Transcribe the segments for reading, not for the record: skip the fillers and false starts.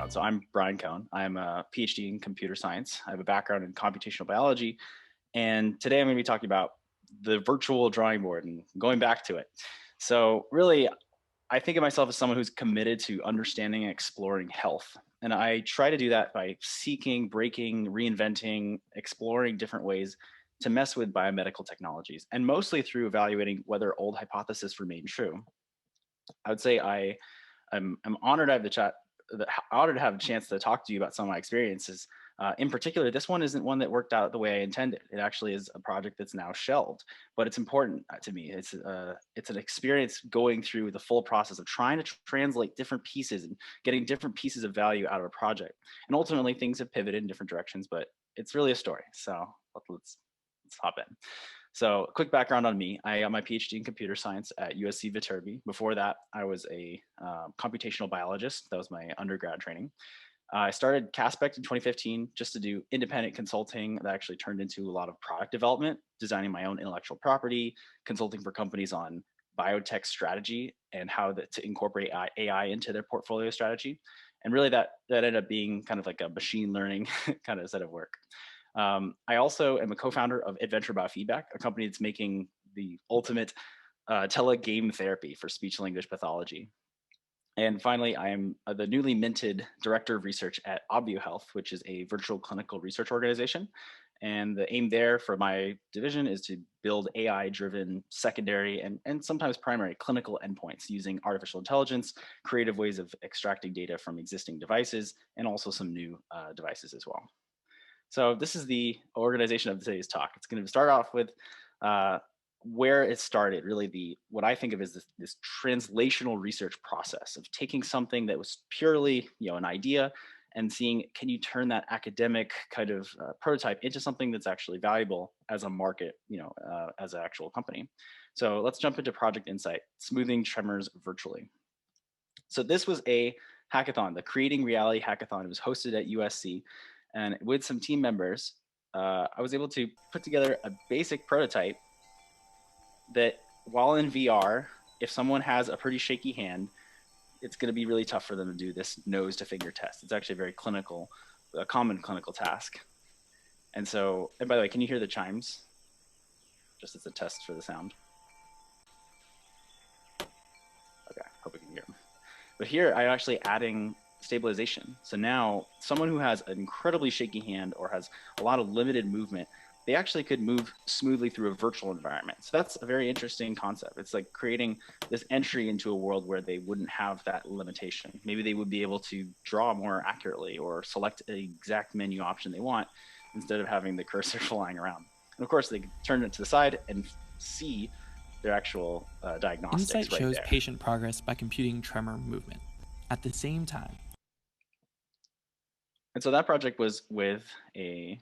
background. So I'm Brian Cohn. I'm a PhD in computer science. I have a background in computational biology. And today I'm going to be talking about the virtual drawing board and going back to it. So really, I think of myself as someone who's committed to understanding and exploring health. And I try to do that by seeking, breaking, reinventing, exploring different ways to mess with biomedical technologies, and mostly through evaluating whether old hypotheses remain true. I would say I'm honored to have honored to have a chance to talk to you about some of my experiences. In particular, this one isn't one that worked out the way I intended. It actually is a project that's now shelved, but it's important to me. It's an experience going through the full process of trying to translate different pieces and getting different pieces of value out of a project. And ultimately, things have pivoted in different directions, but it's really a story. So let's hop in. So, quick background on me. I got my PhD in computer science at USC Viterbi. Before that, I was a computational biologist. That was my undergrad training. I started Caspect in 2015 just to do independent consulting that actually turned into a lot of product development, designing my own intellectual property, consulting for companies on biotech strategy and how to incorporate AI into their portfolio strategy. And really that ended up being kind of like a machine learning kind of set of work. I also am a co-founder of Adventure Biofeedback, a company that's making the ultimate telegame therapy for speech language pathology. And finally, I am the newly minted director of research at Obvio Health, which is a virtual clinical research organization. And the aim there for my division is to build AI-driven secondary and sometimes primary clinical endpoints using artificial intelligence, creative ways of extracting data from existing devices, and also some new devices as well. So this is the organization of today's talk. It's going to start off with where it started, really what I think of as this translational research process of taking something that was purely an idea and seeing, can you turn that academic kind of prototype into something that's actually valuable as a market, as an actual company. So let's jump into Project Insight, smoothing tremors virtually. So this was a hackathon, the Creating Reality Hackathon. It was hosted at USC. And with some team members, I was able to put together a basic prototype that while in VR, if someone has a pretty shaky hand, it's going to be really tough for them to do this nose to finger test. It's actually a common clinical task. And by the way, can you hear the chimes? Just as a test for the sound. Okay, hope we can hear them. But here I'm actually adding stabilization. So now someone who has an incredibly shaky hand or has a lot of limited movement, they actually could move smoothly through a virtual environment. So that's a very interesting concept. It's like creating this entry into a world where they wouldn't have that limitation. Maybe they would be able to draw more accurately or select an exact menu option they want instead of having the cursor flying around. And of course, they can turn it to the side and see their actual diagnostics Insight right shows there. patient progress by computing tremor movement. At the same time, and so that project was with a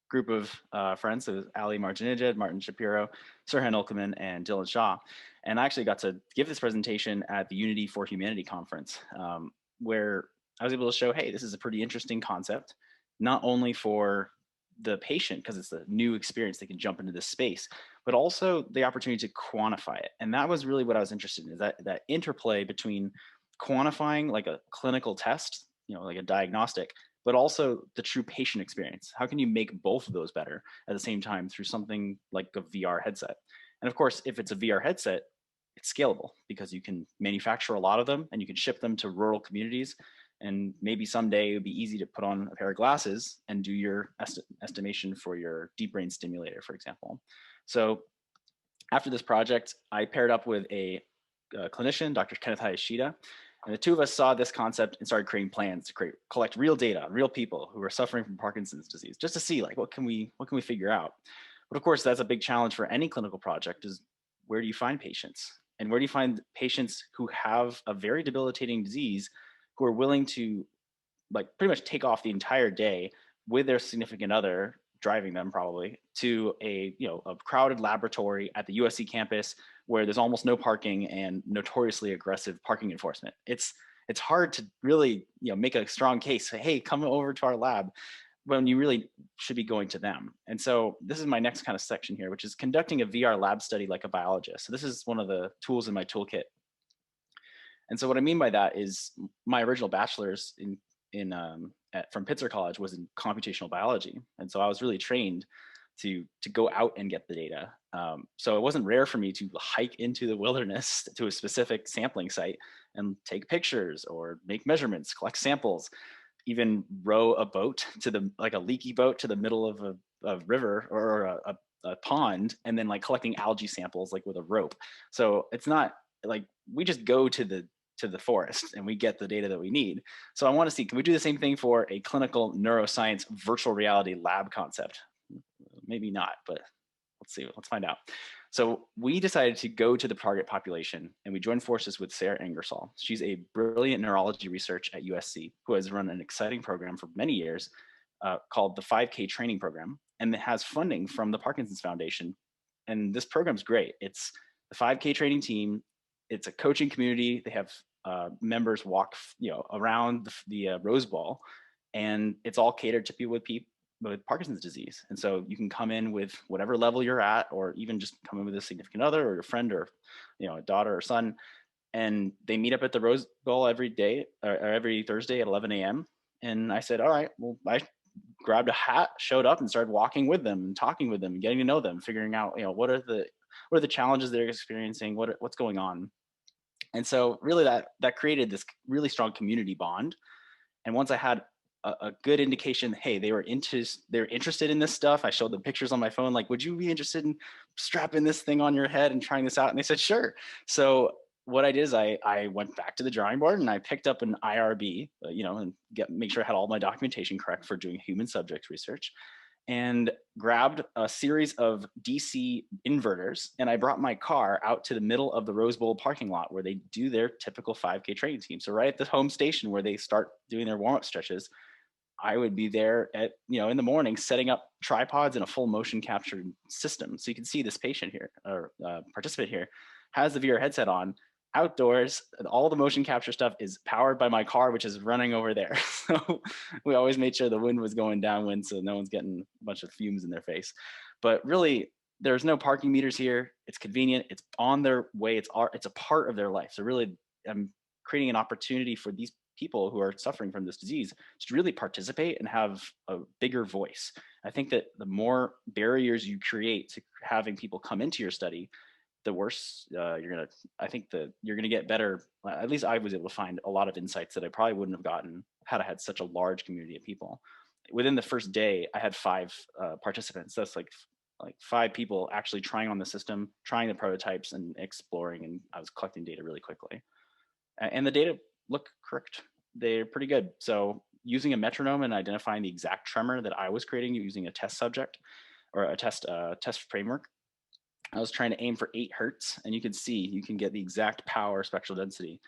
group of friends. So Ali Martinijad, Martin Shapiro, Sirhan Olkeman, and Dylan Shaw. And I actually got to give this presentation at the Unity for Humanity conference, where I was able to show, hey, this is a pretty interesting concept, not only for the patient, because it's a new experience, they can jump into this space, but also the opportunity to quantify it. And that was really what I was interested in, is that interplay between quantifying like a clinical test, like a diagnostic, but also the true patient experience. How can you make both of those better at the same time through something like a VR headset? And of course, if it's a VR headset, it's scalable because you can manufacture a lot of them and you can ship them to rural communities. And maybe someday it would be easy to put on a pair of glasses and do your estimation for your deep brain stimulator, for example. So after this project, I paired up with a clinician, Dr. Kenneth Hayashida, and the two of us saw this concept and started creating plans to collect real data on real people who are suffering from Parkinson's disease, just to see like what can we figure out. But of course, that's a big challenge for any clinical project: is where do you find patients, and where do you find patients who have a very debilitating disease, who are willing to like pretty much take off the entire day with their significant other driving them probably to a a crowded laboratory at the USC campus where there's almost no parking and notoriously aggressive parking enforcement. It's hard to really make a strong case, say, hey, come over to our lab, when you really should be going to them. And so this is my next kind of section here, which is conducting a VR lab study like a biologist. So this is one of the tools in my toolkit. And so what I mean by that is my original bachelor's from Pitzer College was in computational biology, and so I was really trained to go out and get the data. So it wasn't rare for me to hike into the wilderness to a specific sampling site and take pictures or make measurements, collect samples, even row a boat to like a leaky boat to the middle of a river or a pond, and then like collecting algae samples like with a rope. So it's not like we just go to the forest and we get the data that we need. So I want to see, can we do the same thing for a clinical neuroscience virtual reality lab concept? Maybe not, but let's see, let's find out. So we decided to go to the target population, and we joined forces with Sarah Ingersoll. She's a brilliant neurology research at USC who has run an exciting program for many years called the 5K training program, and it has funding from the Parkinson's Foundation. And this program's great. It's the 5K training team. It's a coaching community. They have members walk, around the Rose Bowl, and it's all catered to people with Parkinson's disease. And so you can come in with whatever level you're at, or even just come in with a significant other or a friend or, a daughter or son. And they meet up at the Rose Bowl every day or every Thursday at 11 a.m. And I said, all right, well, I grabbed a hat, showed up and started walking with them and talking with them, getting to know them, figuring out, what are the challenges they're experiencing, what's going on. And so really that created this really strong community bond. And once I had a good indication, hey, they're interested in this stuff. I showed them pictures on my phone, like, would you be interested in strapping this thing on your head and trying this out? And they said, sure. So what I did is I went back to the drawing board and I picked up an IRB, and make sure I had all my documentation correct for doing human subject research, and grabbed a series of DC inverters. And I brought my car out to the middle of the Rose Bowl parking lot where they do their typical 5K training team. So right at the home station where they start doing their warm-up stretches, I would be there in the morning setting up tripods and a full motion capture system. So you can see this patient here or participant here has the VR headset on outdoors. All the motion capture stuff is powered by my car, which is running over there. So we always made sure the wind was going downwind so no one's getting a bunch of fumes in their face. But really, there's no parking meters here. It's convenient. It's on their way. It's a part of their life. So really, I'm creating an opportunity for these people who are suffering from this disease to really participate and have a bigger voice. I think that the more barriers you create to having people come into your study, the worse I think that you're gonna get better. At least I was able to find a lot of insights that I probably wouldn't have gotten had I had such a large community of people. Within the first day, I had 5 participants. That's like 5 people actually trying on the system, trying the prototypes and exploring, and I was collecting data really quickly. And the data look correct. They're pretty good. So using a metronome and identifying the exact tremor that I was creating using a test subject or a test framework, I was trying to aim for 8 hertz, and you can get the exact power spectral density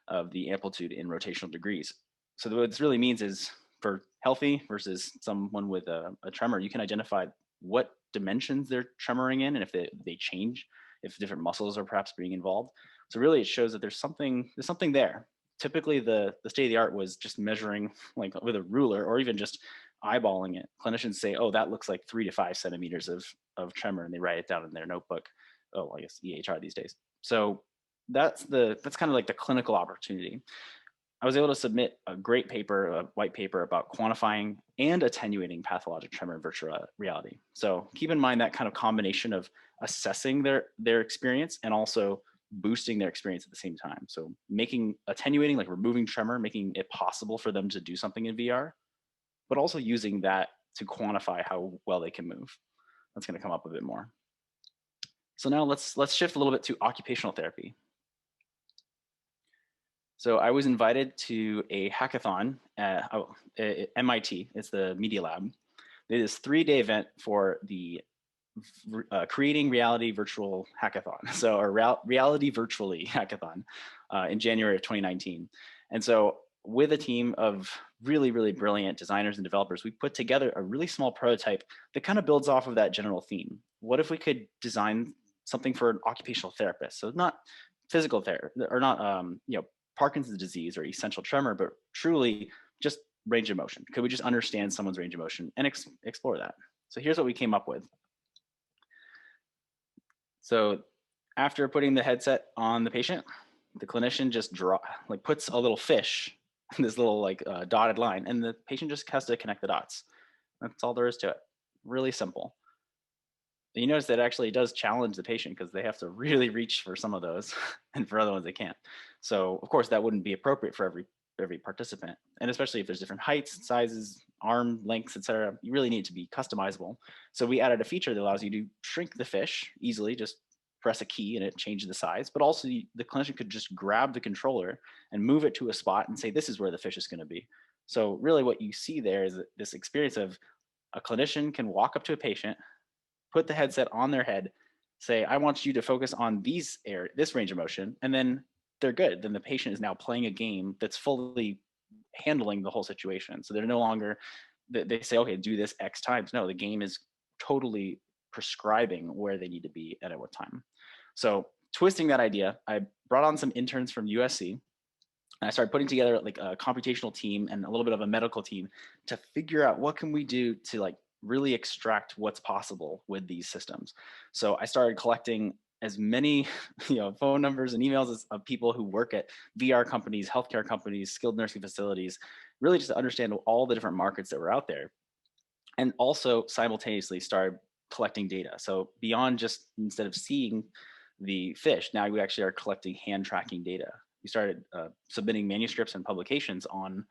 of the amplitude in rotational degrees. So what this really means is for healthy versus someone with a tremor, you can identify what dimensions they're tremoring in and if they change, if different muscles are perhaps being involved. So really it shows that there's something there. Typically the state of the art was just measuring like with a ruler or even just eyeballing it. Clinicians say, oh, that looks like 3 to 5 centimeters of tremor, and they write it down in their notebook. Oh, I guess EHR these days. So that's kind of like the clinical opportunity. I was able to submit a great paper, a white paper about quantifying and attenuating pathologic tremor in virtual reality. So keep in mind that kind of combination of assessing their experience and also boosting their experience at the same time. So attenuating, like removing tremor, making it possible for them to do something in VR, but also using that to quantify how well they can move. That's going to come up a bit more. So now let's shift a little bit to occupational therapy. So I was invited to a hackathon at MIT. It's the Media Lab. They did this 3-day event for the Creating Reality Virtual Hackathon. So a Reality Virtually Hackathon in January of 2019. And so with a team of really, really brilliant designers and developers, we put together a really small prototype that kind of builds off of that general theme. What if we could design something for an occupational therapist? So not physical therapy or not, Parkinson's disease or essential tremor, but truly just range of motion. Could we just understand someone's range of motion and explore that? So here's what we came up with. So after putting the headset on the patient, the clinician just puts a little fish this little like dotted line, and the patient just has to connect the dots. That's all there is to it. Really simple. You notice that actually does challenge the patient because they have to really reach for some of those, and for other ones they can't. So of course that wouldn't be appropriate for every participant, and especially if there's different heights, sizes, arm lengths, etc. You really need to be customizable. So we added a feature that allows you to shrink the fish easily. Just press a key and it changes the size. But also the clinician could just grab the controller and move it to a spot and say, "This is where the fish is going to be." So really, what you see there is this experience of a clinician can walk up to a patient, put the headset on their head, say, "I want you to focus on this range of motion," and then they're good. Then the patient is now playing a game that's fully handling the whole situation. So they're no longer, they say, "Okay, do this X times." No, the game is totally prescribing where they need to be and at what time. So twisting that idea, I brought on some interns from USC, and I started putting together like a computational team and a little bit of a medical team to figure out what can we do to like really extract what's possible with these systems. So I started collecting as many phone numbers and emails of people who work at VR companies, healthcare companies, skilled nursing facilities, really just to understand all the different markets that were out there, and also simultaneously started collecting data. So beyond just, instead of seeing the fish, now we actually are collecting hand tracking data. We started submitting manuscripts and publications on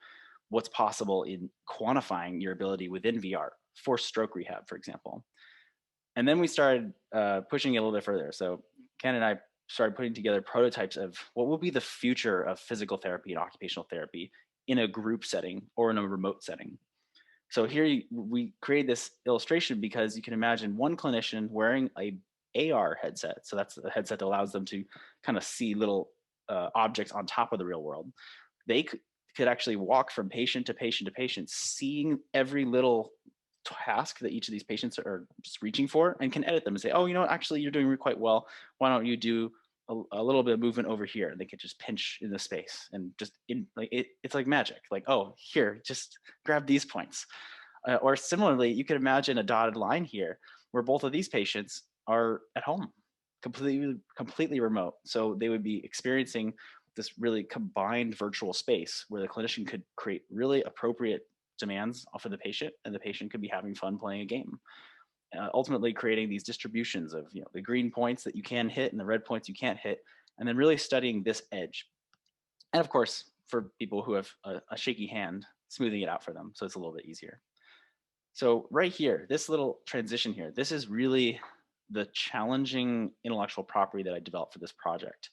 what's possible in quantifying your ability within VR for stroke rehab, for example. And then we started pushing it a little bit further. So Ken and I started putting together prototypes of what will be the future of physical therapy and occupational therapy in a group setting or in a remote setting. So here we create this illustration because you can imagine one clinician wearing a AR headset. So that's a headset that allows them to kind of see little objects on top of the real world. They could actually walk from patient to patient to patient, seeing every little task that each of these patients are reaching for, and can edit them and say, "Oh, you know what? Actually, you're doing quite well. Why don't you do a little bit of movement over here?" And they can just pinch in the space and just it's like magic. Like, "Oh, here, just grab these points." Or similarly, you could imagine a dotted line here where both of these patients are at home, completely remote. So they would be experiencing this really combined virtual space where the clinician could create really appropriate demands off of the patient, and the patient could be having fun playing a game. Ultimately creating these distributions of the green points that you can hit and the red points you can't hit, and then really studying this edge. And of course, for people who have a shaky hand, smoothing it out for them so it's a little bit easier. So right here, this little transition here, this is really the challenging intellectual property that I developed for this project.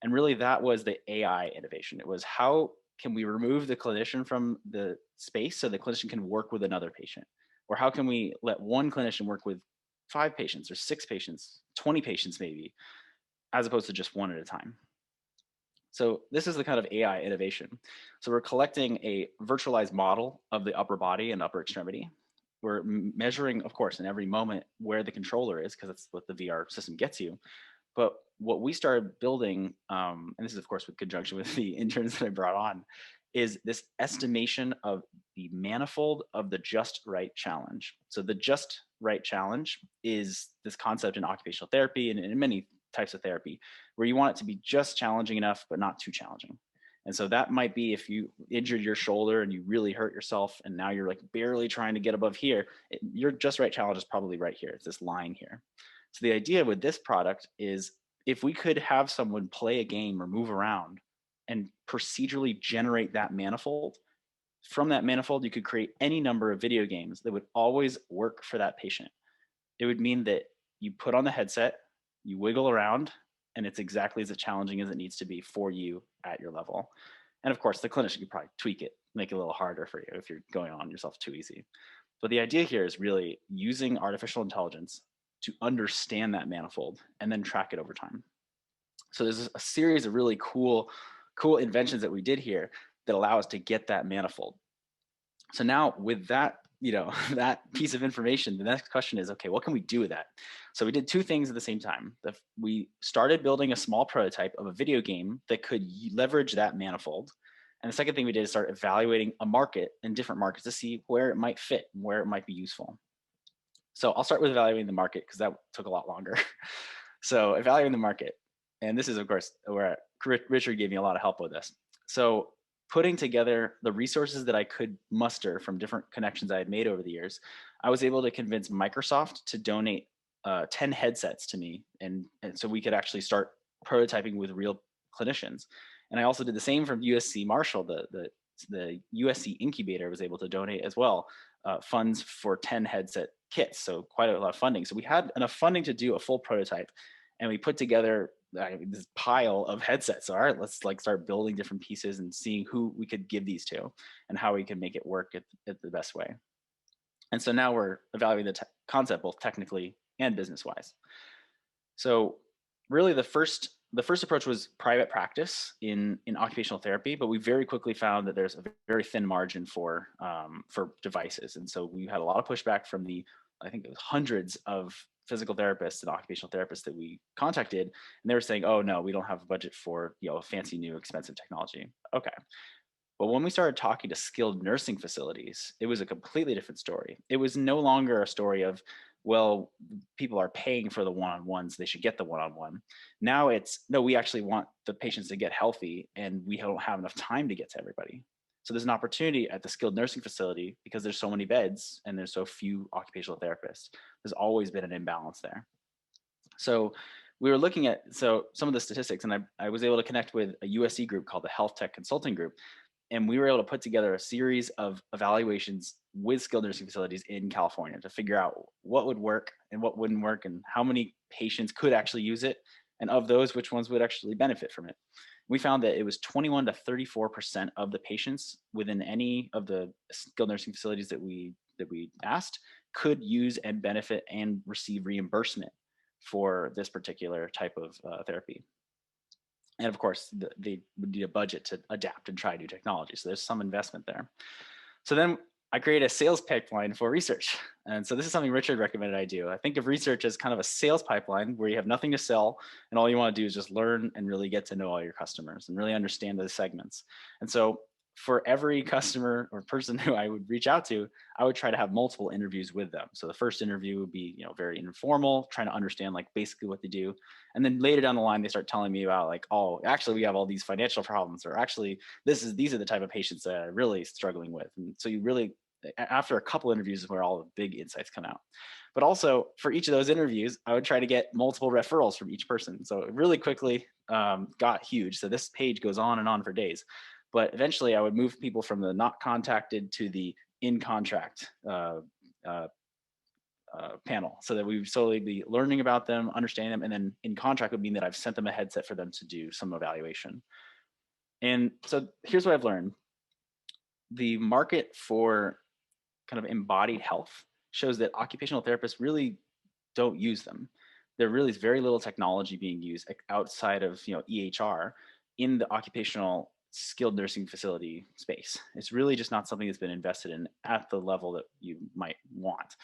And really that was the AI innovation. It was, how can we remove the clinician from the space so the clinician can work with another patient? Or how can we let one clinician work with 5 patients or 6 patients, 20 patients maybe, as opposed to just one at a time? So this is the kind of AI innovation. So we're collecting a virtualized model of the upper body and upper extremity. We're measuring, of course, in every moment where the controller is, because that's what the VR system gets you. But what we started building, and this is of course with conjunction with the interns that I brought on, is this estimation of the manifold of the just right challenge. So the just right challenge is this concept in occupational therapy and in many types of therapy, where you want it to be just challenging enough, but not too challenging. And so that might be if you injured your shoulder and you really hurt yourself, and now you're like barely trying to get above here, your just right challenge is probably right here. It's this line here. So the idea with this product is, if we could have someone play a game or move around and procedurally generate that manifold, from that manifold, you could create any number of video games that would always work for that patient. It would mean that you put on the headset, you wiggle around, and it's exactly as challenging as it needs to be for you at your level. And of course, the clinician could probably tweak it, make it a little harder for you if you're going on yourself too easy. But the idea here is really using artificial intelligence to understand that manifold and then track it over time. So there's a series of really cool inventions that we did here that allow us to get that manifold. So now with that, that piece of information, the next question is, okay, what can we do with that? So we did 2 things at the same time. We started building a small prototype of a video game that could leverage that manifold. And the second thing we did is start evaluating a market and different markets to see where it might fit and where it might be useful. So I'll start with evaluating the market because that took a lot longer. So evaluating the market, and this is of course where Richard gave me a lot of help with this. So putting together the resources that I could muster from different connections I had made over the years, I was able to convince Microsoft to donate 10 headsets to me. And so we could actually start prototyping with real clinicians. And I also did the same from USC Marshall. The USC incubator was able to donate as well funds for 10 headset kits. So quite a lot of funding. So we had enough funding to do a full prototype, and we put together this pile of headsets. So, all right, let's like start building different pieces and seeing who we could give these to and how we can make it work at the best way. And so now we're evaluating the concept both technically and business wise. So really the first approach was private practice in occupational therapy, but we very quickly found that there's a very thin margin for devices. And so we had a lot of pushback from I think it was hundreds of physical therapists and occupational therapists that we contacted, and they were saying, oh no, we don't have a budget for fancy new expensive technology. Okay. But when we started talking to skilled nursing facilities, it was a completely different story. It was no longer a story of, well, people are paying for the one-on-ones, they should get the one-on-one. Now it's, no, we actually want the patients to get healthy, and we don't have enough time to get to everybody. So there's an opportunity at the skilled nursing facility because there's so many beds and there's so few occupational therapists. There's always been an imbalance there. So we were looking at some of the statistics, and I was able to connect with a USC group called the Health Tech Consulting Group. And we were able to put together a series of evaluations with skilled nursing facilities in California to figure out what would work and what wouldn't work and how many patients could actually use it. And of those, which ones would actually benefit from it. We found that it was 21 to 34% of the patients within any of the skilled nursing facilities that we asked could use and benefit and receive reimbursement for this particular type of therapy. And of course, they would need a budget to adapt and try new technology. So there's some investment there. So then I created a sales pipeline for research. And so this is something Richard recommended I do. I think of research as kind of a sales pipeline where you have nothing to sell, and all you want to do is just learn and really get to know all your customers and really understand the segments. And so for every customer or person who I would reach out to, I would try to have multiple interviews with them. So the first interview would be, very informal, trying to understand like basically what they do. And then later down the line, they start telling me about like, oh, actually we have all these financial problems, or actually these are the type of patients that I'm really struggling with. And so you really, after a couple interviews is where all the big insights come out. But also for each of those interviews, I would try to get multiple referrals from each person. So it really quickly got huge. So this page goes on and on for days. But eventually I would move people from the not contacted to the in contract panel, so that we would slowly be learning about them, understanding them, and then in contract would mean that I've sent them a headset for them to do some evaluation. And so here's what I've learned. The market for kind of embodied health shows that occupational therapists really don't use them. There really is very little technology being used outside of EHR in the occupational skilled nursing facility space. It's really just not something that's been invested in at the level that you might want.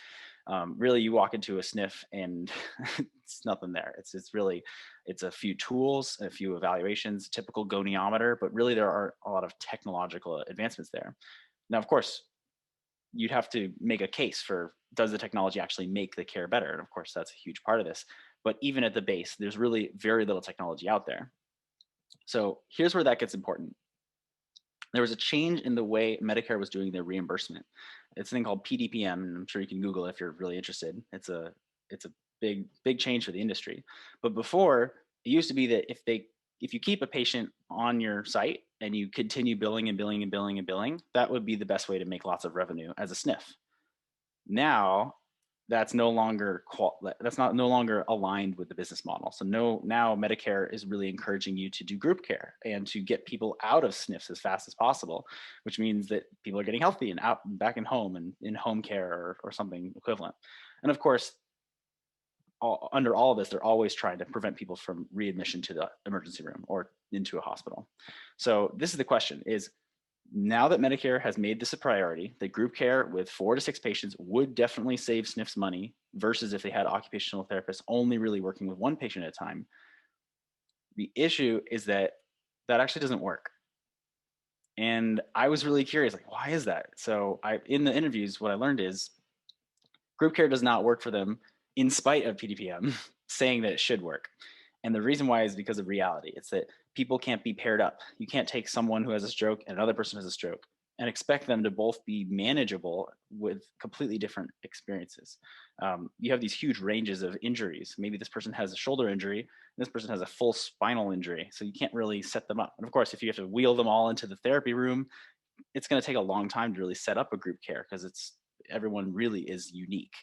Really, you walk into a SNF and it's nothing there. It's a few tools, a few evaluations, typical goniometer, but really there are a lot of technological advancements there. Now, of course, you'd have to make a case for, does the technology actually make the care better? And of course, that's a huge part of this. But even at the base, there's really very little technology out there. So here's where that gets important. There was a change in the way Medicare was doing their reimbursement. It's a thing called PDPM, and I'm sure you can Google it if you're really interested. It's a big change for the industry. But before, it used to be that if you keep a patient on your site and you continue billing and billing and billing and billing, that would be the best way to make lots of revenue as a SNF. Now, that's no longer aligned with the business model. So now Medicare is really encouraging you to do group care and to get people out of SNFs as fast as possible, which means that people are getting healthy and out and back in home and in home care or something equivalent. And of course, under all of this, they're always trying to prevent people from readmission to the emergency room or into a hospital. So this is the question: is now that Medicare has made this a priority, that group care with 4 to 6 patients would definitely save SNFs money versus if they had occupational therapists only really working with 1 patient at a time. The issue is that actually doesn't work. And I was really curious, like, why is that? So in the interviews, what I learned is group care does not work for them in spite of PDPM saying that it should work. And the reason why is because of reality. It's that people can't be paired up. You can't take someone who has a stroke and another person who has a stroke and expect them to both be manageable with completely different experiences. You have these huge ranges of injuries. Maybe this person has a shoulder injury, and this person has a full spinal injury. So you can't really set them up. And of course, if you have to wheel them all into the therapy room, it's going to take a long time to really set up a group care because everyone really is unique.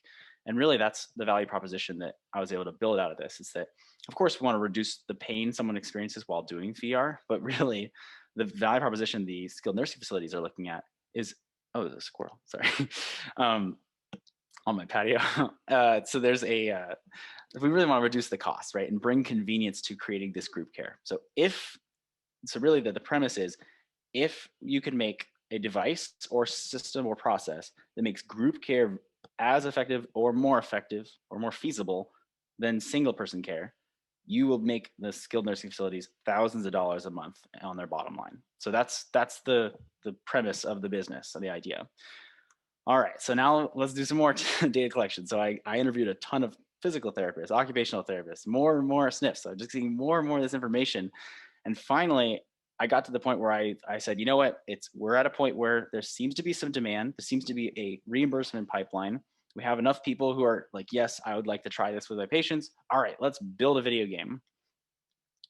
And really, that's the value proposition that I was able to build out of this. Is that, of course, we want to reduce the pain someone experiences while doing VR, but really, the value proposition the skilled nursing facilities are looking at is, oh, there's a squirrel, sorry, um, on my patio. So there's if we really want to reduce the cost, right, and bring convenience to creating this group care. So really the premise is, if you can make a device or system or process that makes group care as effective or more feasible than single person care, you will make the skilled nursing facilities thousands of dollars a month on their bottom line. So that's the premise of the business, of the idea. All right, so now let's do some more data collection. So I interviewed a ton of physical therapists, occupational therapists, more and more SNFs. So I'm just getting more and more of this information. And finally, I got to the point where I said, you know what, we're at a point where there seems to be some demand. There seems to be a reimbursement pipeline. We have enough people who are like, yes, I would like to try this with my patients. All right, let's build a video game.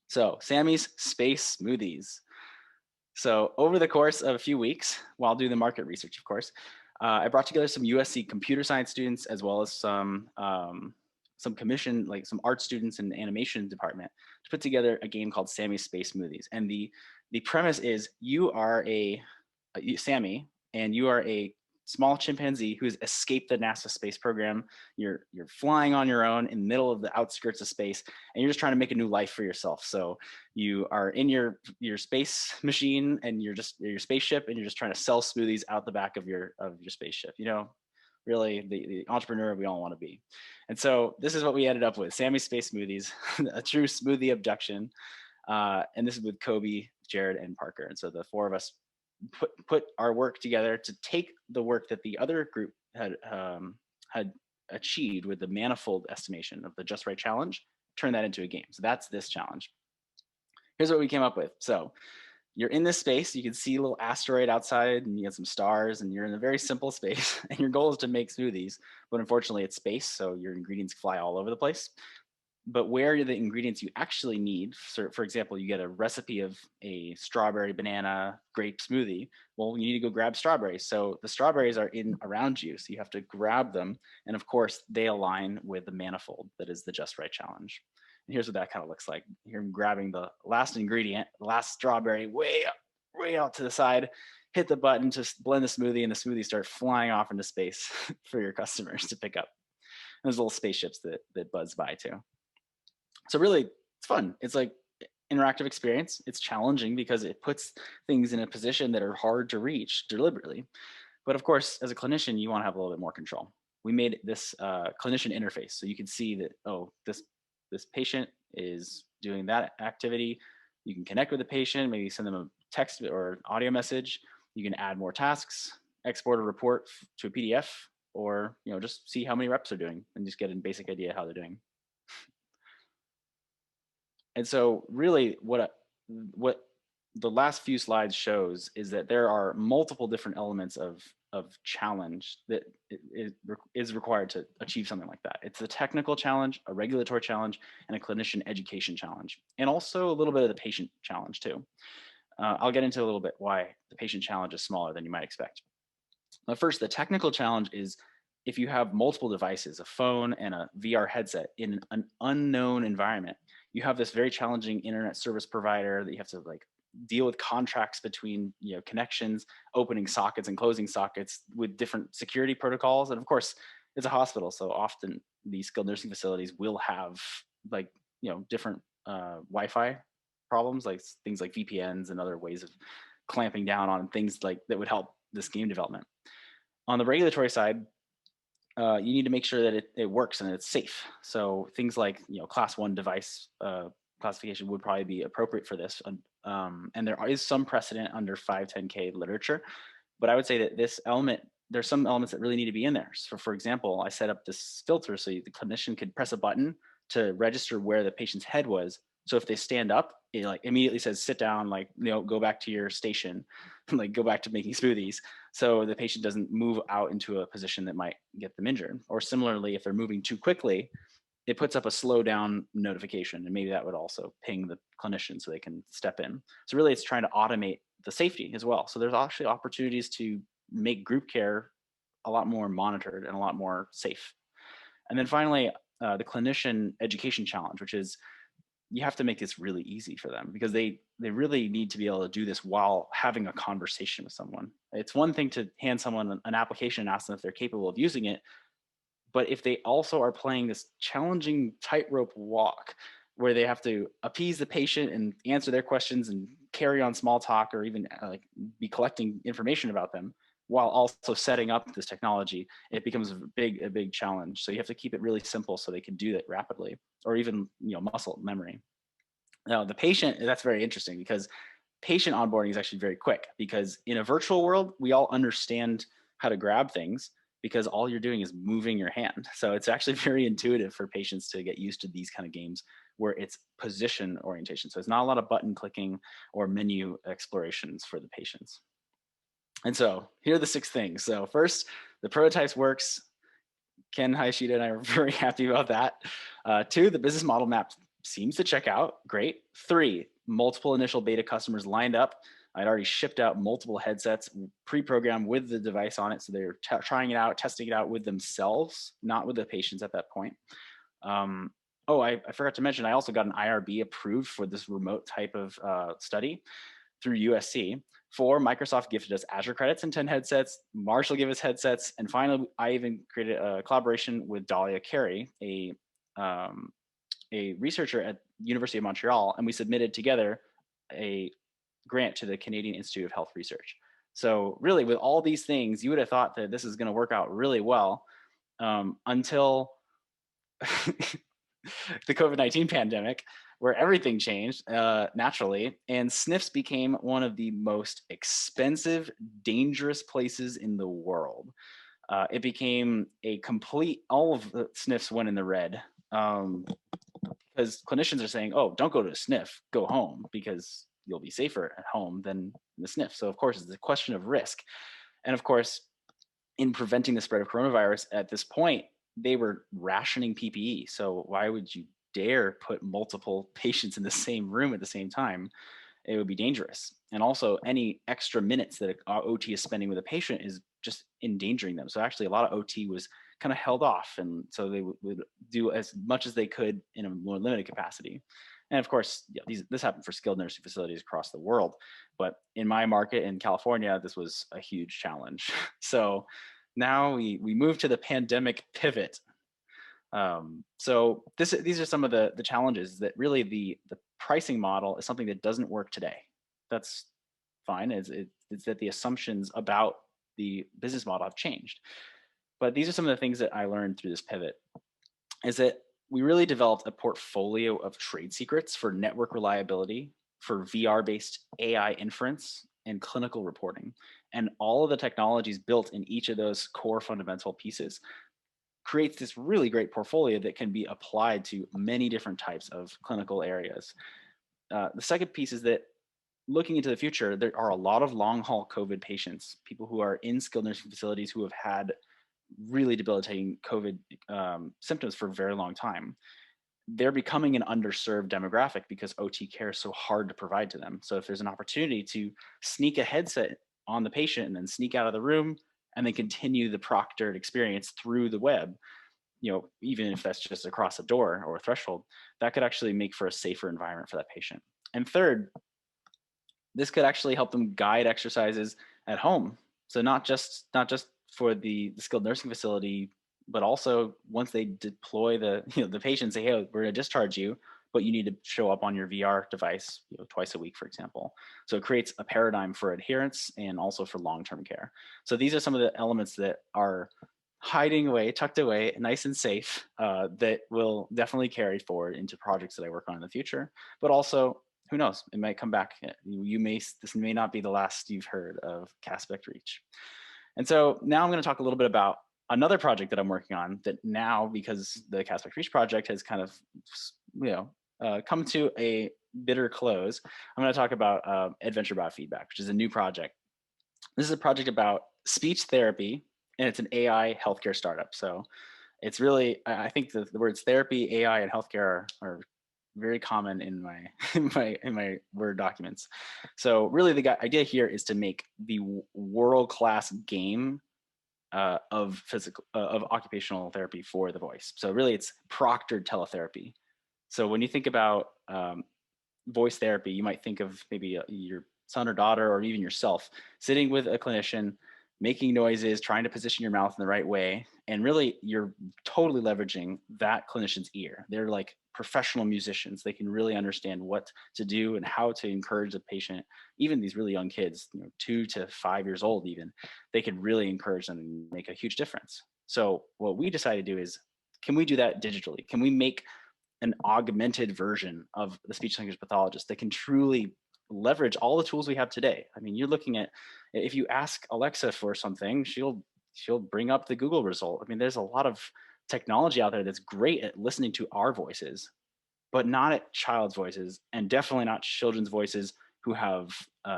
So Sammy's Space Smoothies. So over the course of a few weeks, while doing the market research, of course, I brought together some USC computer science students as well as some commission, like some art students in the animation department, to put together a game called Sammy's Space Smoothies. And the premise is, you are Sammy, and you are a small chimpanzee who has escaped the NASA space program. You're flying on your own in the middle of the outskirts of space, and you're just trying to make a new life for yourself. So you are in your space machine and your spaceship, and you're just trying to sell smoothies out the back of your spaceship. Really the entrepreneur we all want to be. And so this is what we ended up with: Sammy's Space Smoothies, a true smoothie abduction. And this is with Kobe, Jared, and Parker. And so the four of us put our work together to take the work that the other group had achieved with the manifold estimation of the Just Right challenge, turn that into a game. So that's this challenge. Here's what we came up with. So you're in this space, you can see a little asteroid outside, and you get some stars, and you're in a very simple space, and your goal is to make smoothies, but unfortunately it's space, so your ingredients fly all over the place. But where are the ingredients you actually need? So for example, you get a recipe of a strawberry, banana, grape smoothie. Well, you need to go grab strawberries. So the strawberries are in around you, so you have to grab them. And of course, they align with the manifold that is the Just Right challenge. And here's what that kind of looks like. Here I'm grabbing the last ingredient, the last strawberry, way out to the side, hit the button to blend the smoothie, and the smoothies start flying off into space for your customers to pick up. And there's little spaceships that buzz by too. So really, it's fun. It's like interactive experience. It's challenging because it puts things in a position that are hard to reach deliberately. But of course, as a clinician, you want to have a little bit more control. We made this clinician interface, so you can see that, oh, this patient is doing that activity. You can connect with the patient, maybe send them a text or audio message. You can add more tasks, export a report to a PDF, or just see how many reps are doing and just get a basic idea how they're doing. And so really what the last few slides shows is that there are multiple different elements of challenge that is required to achieve something like that. It's a technical challenge, a regulatory challenge, and a clinician education challenge, and also a little bit of the patient challenge too. I'll get into a little bit why the patient challenge is smaller than you might expect. But first, the technical challenge is, if you have multiple devices, a phone and a VR headset in an unknown environment, you have this very challenging internet service provider that you have to deal with contracts between connections, opening sockets and closing sockets with different security protocols. And of course, it's a hospital, so often these skilled nursing facilities will have different Wi-Fi problems, like things like VPNs and other ways of clamping down on things that would help this game development. On the regulatory side, you need to make sure that it works and it's safe. So things like class 1 device classification would probably be appropriate for this. And there is some precedent under 510K literature, but I would say that there's some elements that really need to be in there. So for example, I set up this filter so the clinician could press a button to register where the patient's head was. So if they stand up, it like immediately says sit down, like, go back to your station, like go back to making smoothies. So the patient doesn't move out into a position that might get them injured. Or similarly, if they're moving too quickly, it puts up a slow down notification, and maybe that would also ping the clinician so they can step in. So really it's trying to automate the safety as well. So there's actually opportunities to make group care a lot more monitored and a lot more safe. And then finally, the clinician education challenge, which is you have to make this really easy for them, because they really need to be able to do this while having a conversation with someone. It's one thing to hand someone an application and ask them if they're capable of using it, but if they also are playing this challenging tightrope walk where they have to appease the patient and answer their questions and carry on small talk, or even like be collecting information about them while also setting up this technology, it becomes a big challenge. So you have to keep it really simple so they can do that rapidly, or even muscle memory. Now the patient, that's very interesting, because patient onboarding is actually very quick, because in a virtual world, we all understand how to grab things because all you're doing is moving your hand. So it's actually very intuitive for patients to get used to these kind of games where it's position orientation. So it's not a lot of button clicking or menu explorations for the patients. And so here are the 6 things. So first, the prototypes works. Ken Hayashida and I are very happy about that. 2, the business model map seems to check out. Great. 3, multiple initial beta customers lined up. I'd already shipped out multiple headsets pre-programmed with the device on it. So they're trying it out, testing it out with themselves, not with the patients at that point. I forgot to mention, I also got an IRB approved for this remote type of study through USC. 4, Microsoft gifted us Azure credits and 10 headsets. Marshall gave us headsets. And finally, I even created a collaboration with Dahlia Carey, a researcher at University of Montreal, and we submitted together a grant to the Canadian Institute of Health Research. So really, with all these things, you would have thought that this is going to work out really well, until the COVID-19 pandemic, where everything changed naturally, and SNFs became one of the most expensive, dangerous places in the world. It became all of the SNFs went in the red, because clinicians are saying, oh, don't go to a SNF, go home, because you'll be safer at home than in the SNF. So of course, it's a question of risk. And of course, in preventing the spread of coronavirus at this point, they were rationing PPE. So why would you dare put multiple patients in the same room at the same time? It would be dangerous. And also, any extra minutes that OT is spending with a patient is just endangering them. So actually, a lot of OT was kind of held off, and so they would do as much as they could in a more limited capacity. And of course, this happened for skilled nursing facilities across the world, but in my market in California, this was a huge challenge. So now we move to the pandemic pivot. So these are some of the challenges that really the pricing model is something that doesn't work today. That's fine. It's that the assumptions about the business model have changed. But these are some of the things that I learned through this pivot, is that we really developed a portfolio of trade secrets for network reliability, for VR-based AI inference, and clinical reporting. And all of the technologies built in each of those core fundamental pieces creates this really great portfolio that can be applied to many different types of clinical areas. The second piece is that looking into the future, there are a lot of long haul COVID patients, people who are in skilled nursing facilities who have had really debilitating COVID symptoms for a very long time. They're becoming an underserved demographic because OT care is so hard to provide to them. So if there's an opportunity to sneak a headset on the patient and then sneak out of the room and then continue the proctored experience through the web, even if that's just across a door or a threshold, that could actually make for a safer environment for that patient. And third, this could actually help them guide exercises at home. So not just for the skilled nursing facility, but also once they deploy the patient, say, hey, we're going to discharge you, but you need to show up on your VR device twice a week, for example. So it creates a paradigm for adherence and also for long-term care. So these are some of the elements that are hiding away, tucked away, nice and safe, that will definitely carry forward into projects that I work on in the future. But also, who knows? It might come back. This may not be the last you've heard of Caspect Reach. And so now I'm going to talk a little bit about another project that I'm working on that now, because the Casper Reach project has kind of, come to a bitter close, I'm going to talk about Adventure Biofeedback, which is a new project. This is a project about speech therapy, and it's an AI healthcare startup. So it's really, I think the words therapy, AI, and healthcare are very common in my in my Word documents. So really, the idea here is to make the world class game of occupational therapy for the voice. So really, it's proctored teletherapy. So when you think about voice therapy, you might think of maybe your son or daughter, or even yourself, sitting with a clinician, making noises, trying to position your mouth in the right way. And really, you're totally leveraging that clinician's ear. They're like professional musicians. They can really understand what to do and how to encourage the patient. Even these really young kids, 2 to 5 years old, even, they can really encourage them and make a huge difference. So what we decided to do is, can we do that digitally? Can we make an augmented version of the speech language pathologist that can truly leverage all the tools we have today? I mean, you're looking at, if you ask Alexa for something, she'll bring up the Google result. I mean, there's a lot of technology out there that's great at listening to our voices, but not at child's voices, and definitely not children's voices who have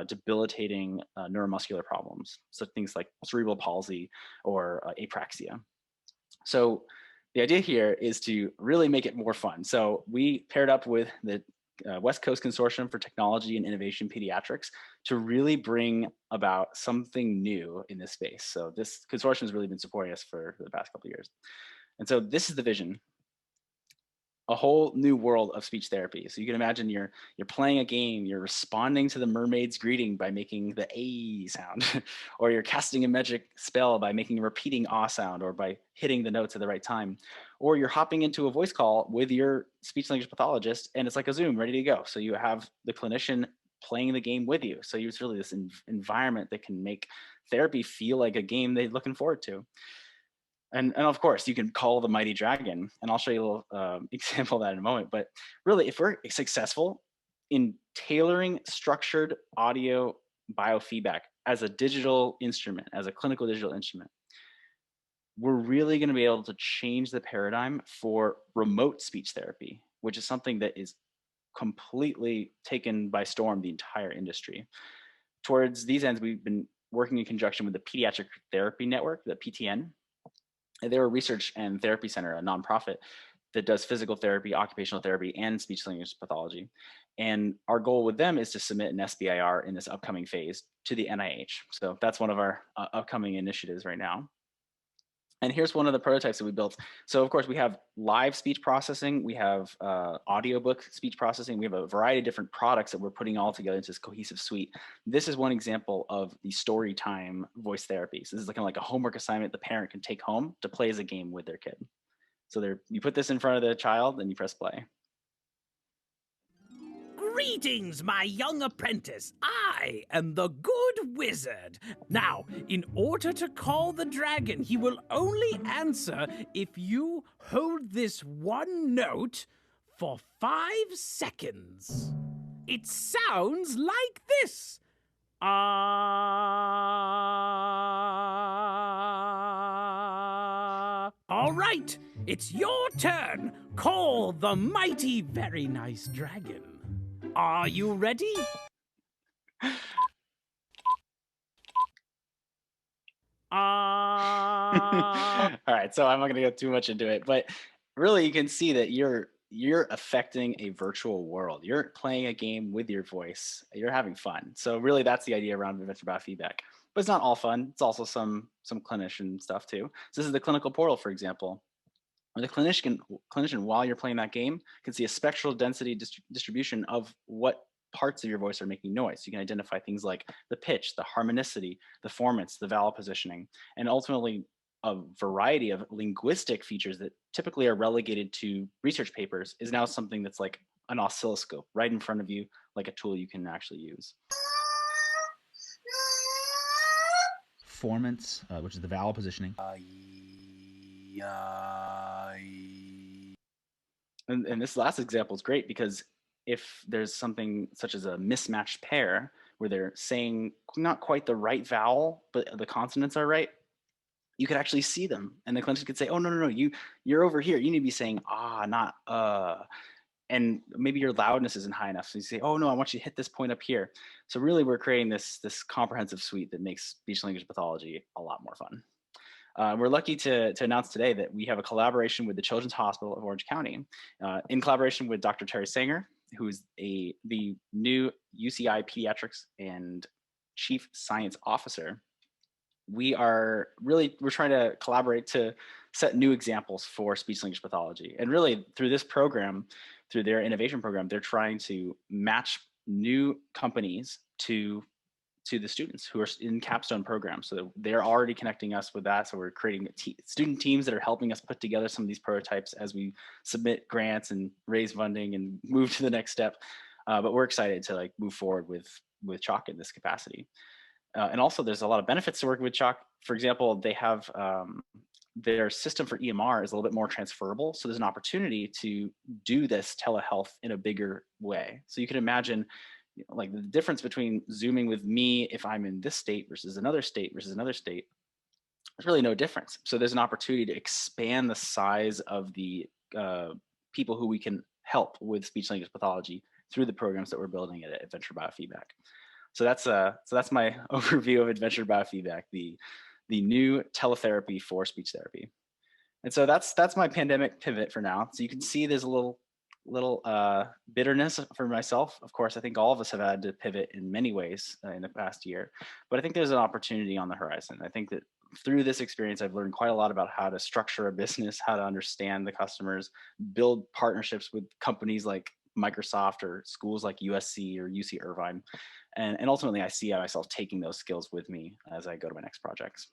debilitating neuromuscular problems, so things like cerebral palsy or apraxia. So the idea here is to really make it more fun. So we paired up with the West Coast Consortium for Technology and Innovation Pediatrics to really bring about something new in this space. So this consortium has really been supporting us for the past couple of years. And so this is the vision: a whole new world of speech therapy. So you can imagine you're playing a game, you're responding to the mermaid's greeting by making the A sound, or you're casting a magic spell by making a repeating ah sound, or by hitting the notes at the right time, or you're hopping into a voice call with your speech language pathologist, and it's like a Zoom ready to go. So you have the clinician playing the game with you. So it's really this environment that can make therapy feel like a game they're looking forward to. And of course, you can call the mighty dragon, and I'll show you a little example of that in a moment. But really, if we're successful in tailoring structured audio biofeedback as a digital instrument, as a clinical digital instrument, we're really going to be able to change the paradigm for remote speech therapy, which is something that is completely taken by storm the entire industry. Towards these ends, we've been working in conjunction with the Pediatric Therapy Network, the PTN. They're a research and therapy center, a nonprofit that does physical therapy, occupational therapy, and speech language pathology. And our goal with them is to submit an SBIR in this upcoming phase to the NIH. So that's one of our upcoming initiatives right now. And here's one of the prototypes that we built. So of course, we have live speech processing, we have audiobook speech processing, we have a variety of different products that we're putting all together into this cohesive suite. This is one example of the story time voice therapy. So this is kind of like a homework assignment the parent can take home to play as a game with their kid. So you put this in front of the child and you press play. Greetings, my young apprentice. I am the good wizard. Now, in order to call the dragon, he will only answer if you hold this one note for 5 seconds. It sounds like this. Ah. All right, it's your turn. Call the mighty, very nice dragon. Are you ready? All right, so I'm not going to go too much into it, but really you can see that you're affecting a virtual world. You're playing a game with your voice. You're having fun. So really that's the idea around Adventure Biofeedback. But it's not all fun. It's also some clinician stuff too. So this is the clinical portal, for example. The clinician, while you're playing that game, can see a spectral density distribution of what parts of your voice are making noise. You can identify things like the pitch, the harmonicity, the formants, the vowel positioning, and ultimately a variety of linguistic features that typically are relegated to research papers is now something that's like an oscilloscope right in front of you, like a tool you can actually use. Formants, which is the vowel positioning. And this last example is great because if there's something such as a mismatched pair where they're saying not quite the right vowel, but the consonants are right, you could actually see them, and the clinician could say, "Oh, no, no, no, you're over here. You need to be saying not and maybe your loudness isn't high enough. So you say, oh no, I want you to hit this point up here. So really we're creating this comprehensive suite that makes speech language pathology a lot more fun. We're lucky to announce today that we have a collaboration with the Children's Hospital of Orange County, in collaboration with Dr. Terry Sanger, who is the new UCI Pediatrics and Chief Science Officer. We're trying to collaborate to set new examples for speech language pathology. And really through this program, through their innovation program, they're trying to match new companies to the students who are in capstone programs. So they're already connecting us with that. So we're creating student teams that are helping us put together some of these prototypes as we submit grants and raise funding and move to the next step. But we're excited to move forward with CHOC in this capacity. And also there's a lot of benefits to working with CHOC. For example, they have their system for EMR is a little bit more transferable. So there's an opportunity to do this telehealth in a bigger way. So you can imagine like the difference between Zooming with me if I'm in this state versus another state versus another state, there's really no difference. So there's an opportunity to expand the size of the people who we can help with speech language pathology through the programs that we're building at Adventure Biofeedback. So that's my overview of Adventure Biofeedback, the new teletherapy for speech therapy. And so that's my pandemic pivot for now. So you can see there's a little bitterness for myself. Of course, I think all of us have had to pivot in many ways in the past year, but I think there's an opportunity on the horizon. I think that through this experience, I've learned quite a lot about how to structure a business, how to understand the customers, build partnerships with companies like Microsoft or schools like USC or UC Irvine. And ultimately, I see myself taking those skills with me as I go to my next projects.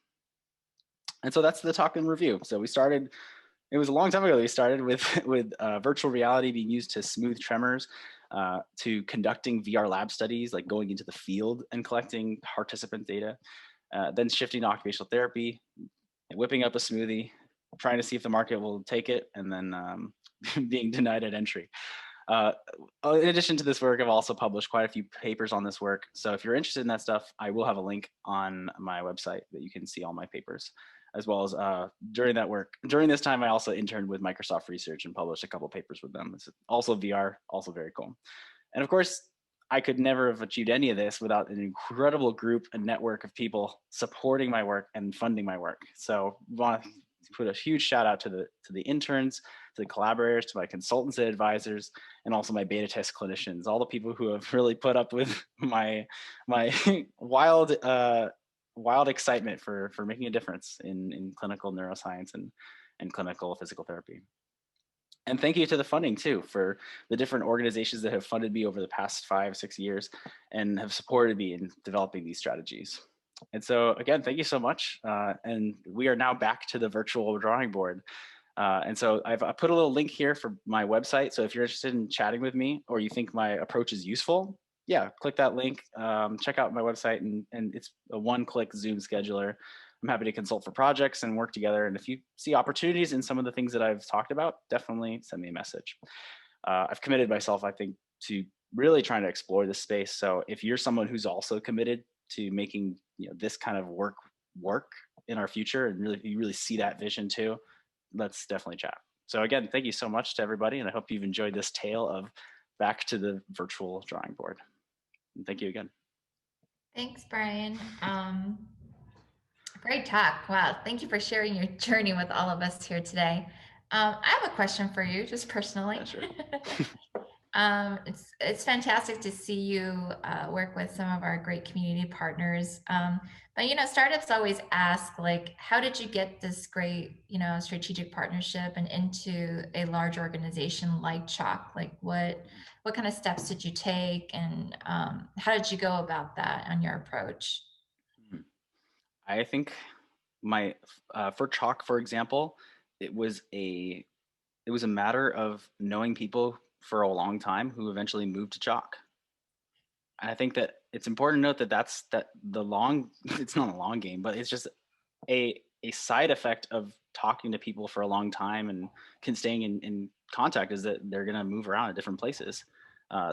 And so that's the talk and review. So we started, it was a long time ago that we started with virtual reality being used to smooth tremors, to conducting VR lab studies, like going into the field and collecting participant data, then shifting to occupational therapy, whipping up a smoothie, trying to see if the market will take it, and then being denied at entry. In addition to this work, I've also published quite a few papers on this work. So if you're interested in that stuff, I will have a link on my website that you can see all my papers, as well as during this time, I also interned with Microsoft Research and published a couple papers with them. It's also VR, also very cool. And of course, I could never have achieved any of this without an incredible group and network of people supporting my work and funding my work. So I want to put a huge shout out to the interns, to the collaborators, to my consultants and advisors, and also my beta test clinicians, all the people who have really put up with my wild excitement for making a difference in clinical neuroscience and clinical physical therapy. And thank you to the funding too, for the different organizations that have funded me over the past 5-6 years and have supported me in developing these strategies. And so again, thank you so much. And we are now back to the virtual drawing board. And so I put a little link here for my website. So if you're interested in chatting with me or you think my approach is useful, yeah, click that link, check out my website, and it's a one-click Zoom scheduler. I'm happy to consult for projects and work together. And if you see opportunities in some of the things that I've talked about, definitely send me a message. I've committed myself, I think, to really trying to explore this space. So if you're someone who's also committed to making this kind of work in our future, and you really see that vision too, let's definitely chat. So again, thank you so much to everybody, and I hope you've enjoyed this tale of back to the virtual drawing board. And thank you again. Thanks, Brian. Great talk. Wow. Thank you for sharing your journey with all of us here today. I have a question for you, just personally. Yeah, sure. It's fantastic to see you work with some of our great community partners. But startups always ask, like, how did you get this great, strategic partnership and into a large organization like CHOC? Like, what kind of steps did you take, and how did you go about that on your approach? I think for CHOC, for example, it was a matter of knowing people for a long time who eventually moved to CHOC. And I think that it's important to note that it's not a long game, but it's just a side effect of talking to people for a long time and staying in contact is that they're going to move around at different places.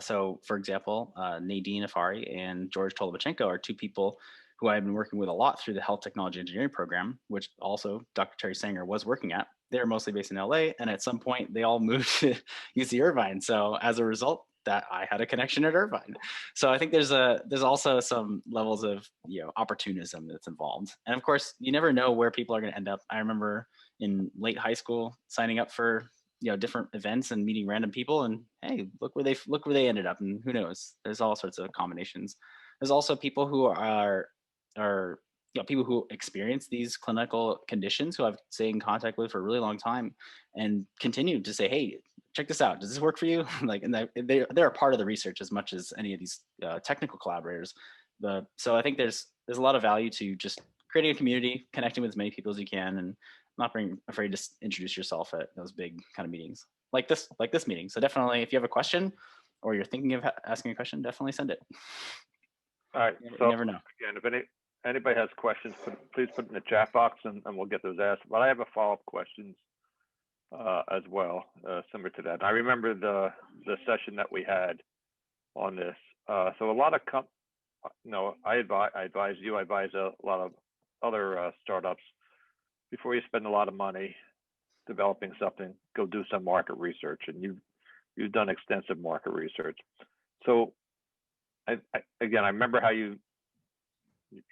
So for example, Nadine Afari and George Tolobachenko are two people who I've been working with a lot through the health technology engineering program, which also Dr. Terry Sanger was working at. They're mostly based in LA, and at some point they all moved to UC Irvine. So as a result, that I had a connection at Irvine. So I think there's also some levels of opportunism that's involved, and of course you never know where people are going to end up. I remember in late high school signing up for different events and meeting random people, and hey, look where they ended up, and who knows? There's all sorts of combinations. There's also people who are people who experience these clinical conditions who I've stayed in contact with for a really long time and continue to say, hey, check this out. Does this work for you? Like, and they're a part of the research as much as any of these technical collaborators. So I think there's a lot of value to just creating a community, connecting with as many people as you can, and not being afraid to introduce yourself at those big kind of meetings like this meeting. So definitely, if you have a question or you're thinking of asking a question, definitely send it. All right. You never know. Again, if anybody has questions, please put in the chat box and we'll get those asked. But I have a follow-up questions as well, similar to that. I remember the session that we had on this. So a lot of I advise you, I advise a lot of other startups, before you spend a lot of money developing something, go do some market research, and you've done extensive market research. So I remember how you're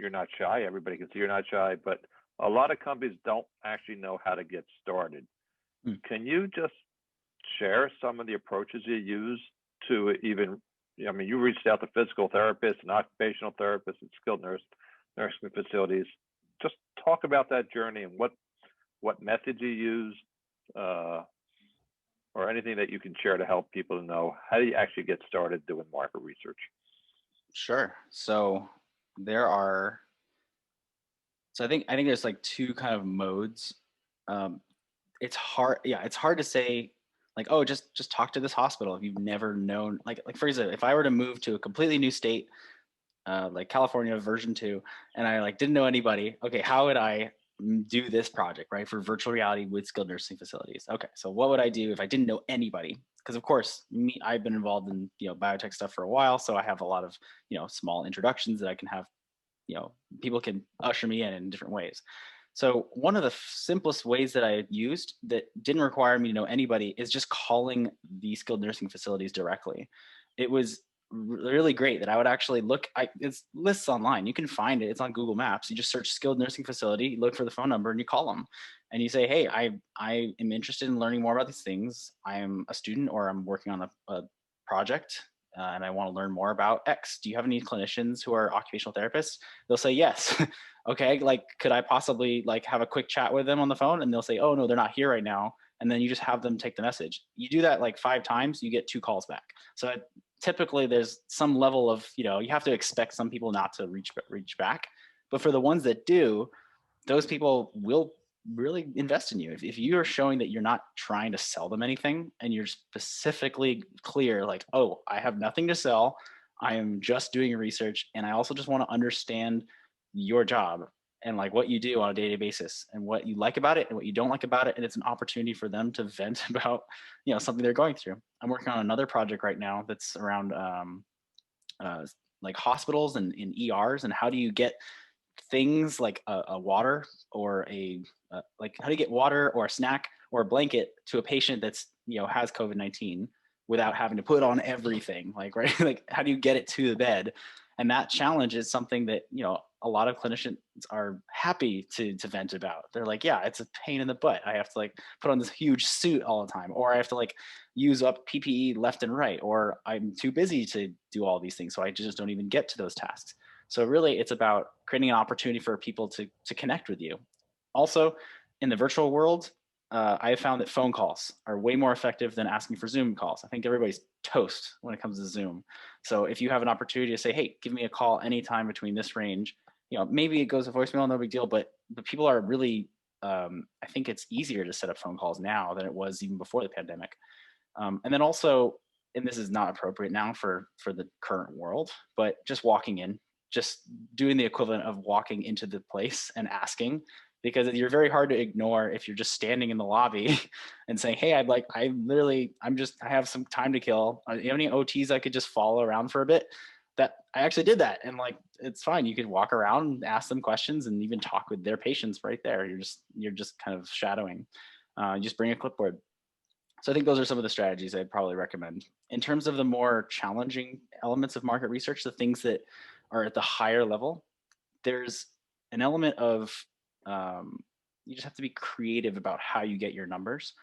not shy. Everybody can see you're not shy, but a lot of companies don't actually know how to get started. Can you just share some of the approaches you use to even, you reached out to physical therapists and occupational therapists and skilled nursing facilities. Just talk about that journey and what methods you use, or anything that you can share to help people to know how do you actually get started doing market research. Sure. So I think there's like two kind of modes. It's hard to say like, oh, just talk to this hospital if you've never known, like for example, if I were to move to a completely new state, like California version 2, and I didn't know anybody, okay, how would I do this project, right, for virtual reality with skilled nursing facilities? Okay, so what would I do if I didn't know anybody? Because of course, I've been involved in biotech stuff for a while, so I have a lot of small introductions that I can have. People can usher me in different ways. So one of the simplest ways that I used that didn't require me to know anybody is just calling the skilled nursing facilities directly. It was really great that I would actually look. It's lists online. You can find it. It's on Google Maps. You just search skilled nursing facility, you look for the phone number, and you call them, and you say, "Hey, I am interested in learning more about these things. I am a student, or I'm working on a project, and I want to learn more about X. Do you have any clinicians who are occupational therapists?" They'll say yes. Okay, could I possibly have a quick chat with them on the phone? And they'll say, "Oh no, they're not here right now." And then you just have them take the message. You do that 5 times, you get 2 calls back. So typically there's some level of, you have to expect some people not to reach back. But for the ones that do, those people will really invest in you. If you are showing that you're not trying to sell them anything, and you're specifically clear, oh, I have nothing to sell, I am just doing research, and I also just want to understand your job and what you do on a daily basis, and what you like about it and what you don't like about it, and it's an opportunity for them to vent about something they're going through. I'm working on another project right now that's around hospitals and in ERs, and how do you get things like a water or how do you get water or a snack or a blanket to a patient that's has COVID-19 without having to put on everything, right? How do you get it to the bed? And that challenge is something that a lot of clinicians are happy to vent about. They're like, yeah, it's a pain in the butt. I have to put on this huge suit all the time, or I have to use up PPE left and right, or I'm too busy to do all these things, so I just don't even get to those tasks. So really, it's about creating an opportunity for people to connect with you. Also, in the virtual world, I have found that phone calls are way more effective than asking for Zoom calls. I think everybody's toast when it comes to Zoom. So if you have an opportunity to say, hey, give me a call anytime between this range, maybe it goes to voicemail, no big deal, but people are really, I think it's easier to set up phone calls now than it was even before the pandemic. And then also, and this is not appropriate now for the current world, but just walking in, just doing the equivalent of walking into the place and asking, because you're very hard to ignore if you're just standing in the lobby and saying, hey, I have some time to kill. Do you have any OTs I could just follow around for a bit? that I actually did that. And like, it's fine. You could walk around and ask them questions and even talk with their patients right there. You're just kind of shadowing. You just bring a clipboard. So I think those are some of the strategies I'd probably recommend. In terms of the more challenging elements of market research, the things that are at the higher level, there's an element of you just have to be creative about how you get your numbers.